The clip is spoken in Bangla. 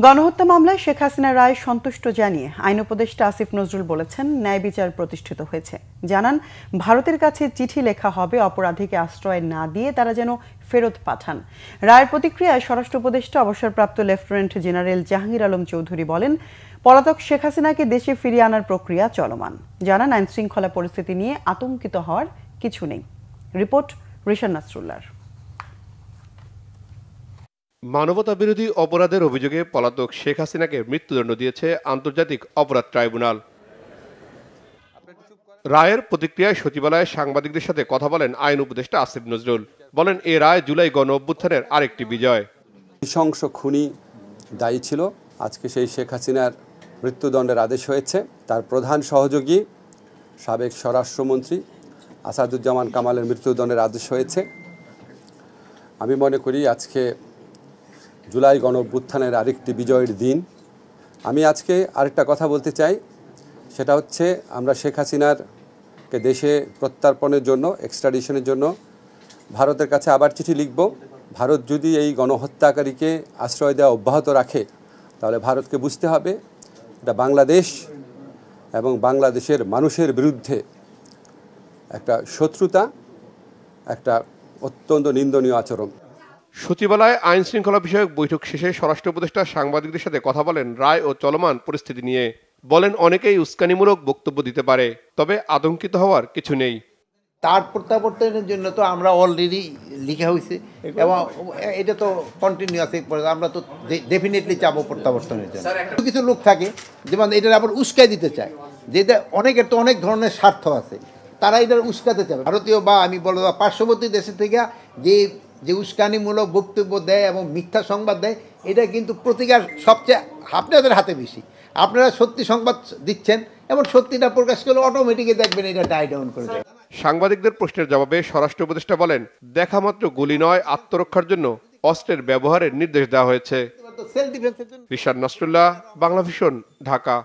গণহত্যা মামলায় শেখ হাসিনার রায় সন্তুষ্ট জানিয়ে আইন উপদেষ্টা আসিফ নজরুল বলেছেন, ন্যায় বিচার প্রতিষ্ঠিত হয়েছে। জানান, ভারতের কাছে চিঠি লেখা হবে অপরাধীকে আশ্রয় না দিয়ে তারা যেন ফেরত পাঠান। রায়ের প্রতিক্রিয়ায় স্বরাষ্ট্র উপদেষ্টা অবসরপ্রাপ্ত লেফটেন্যান্ট জেনারেল জাহাঙ্গীর আলম চৌধুরী বলেন, পলাতক শেখ হাসিনাকে দেশে ফিরিয়ে আনার প্রক্রিয়া চলমান। জানান, আইন শৃঙ্খলা পরিস্থিতি নিয়ে আতঙ্কিত হওয়ার কিছু নেই। রিপোর্ট রিশান নাসরুল্লাহর। মানবতা বিরোধী অপরাধের অভিযোগে পলাতক শেখ হাসিনাকে মৃত্যুদণ্ড দিয়েছে আন্তর্জাতিক অপরাধ ট্রাইব্যুনাল। রায়ের প্রতিক্রিয়ায় সচিবালয়ে সাংবাদিকদের সাথে কথা বলেন আইন উপদেষ্টা আসিফ নজরুল। বলেন, এ রায় জুলাই গণ অভ্যুত্থানের আরেকটি বিজয়। নৃশংস খুনি দায়ী ছিল, আজকে সেই শেখ হাসিনার মৃত্যুদণ্ডের আদেশ হয়েছে। তার প্রধান সহযোগী সাবেক স্বরাষ্ট্রমন্ত্রী আসাদুজ্জামান কামালের মৃত্যুদণ্ডের আদেশ হয়েছে। আমি মনে করি আজকে জুলাই গণ অভ্যুত্থানের আরেকটি বিজয়ের দিন। আমি আজকে আরেকটা কথা বলতে চাই, সেটা হচ্ছে আমরা শেখ হাসিনারকে দেশে প্রত্যর্পণের জন্য, এক্সট্রাডিশনের জন্য ভারতের কাছে আবার চিঠি লিখব। ভারত যদি এই গণহত্যাকারীকে আশ্রয় দেওয়া অব্যাহত রাখে, তাহলে ভারতকে বুঝতে হবে এটা বাংলাদেশ এবং বাংলাদেশের মানুষের বিরুদ্ধে একটা শত্রুতা, একটা অত্যন্ত নিন্দনীয় আচরণ। সচিবালয়ে আইন শৃঙ্খলা বিষয়ক বৈঠক শেষে স্বরাষ্ট্র উপদেষ্টা সাংবাদিকদের সাথে কথা বলেন রায় ও চলমান পরিস্থিতি নিয়ে। বলেন, অনেকেই উস্কানিমূলক বক্তব্য দিতে পারে, তবে আতঙ্কিত হওয়ার কিছু নেই। তার প্রত্যাবর্তনের জন্য তো আমরা অলরেডি লিখা হয়েছে এবং এটা তো কন্টিনিউয়াস, আমরা তো ডেফিনেটলি চাবো প্রত্যাবর্তনের জন্য। কিছু লোক থাকে যেমন এটার আবার উস্কাই দিতে চায়, যেটা অনেকের তো অনেক ধরনের স্বার্থ আছে, তারা এটার উস্কাতে চাবে। ভারতীয় বা আমি বলবো পার্শ্ববর্তী দেশের থেকে যে উস্কানিমূলক বক্তব্য দেয় এবং মিথ্যা সংবাদ দেয়, এটা কিন্তু প্রতিকার সবচেয়ে আপনাদের হাতে বেশি। আপনারা সত্যি সংবাদ দিচ্ছেন এবং সত্যিটা প্রকাশ করলে অটোমেটিকলি দেখবেন এটা ডাই ডাউন করে যায়। সাংবাদিকদের প্রশ্নের জবাবে স্বরাষ্ট্র উপদেষ্টা বলেন, দেখা মাত্র গুলি নয়, আত্মরক্ষার জন্য অস্ত্রের ব্যবহারের নির্দেশ দেওয়া হয়েছে। সেলফ ডিফেন্সের জন্য। রিশান নাসরুল্লাহ, বাংলাভিশন, ঢাকা।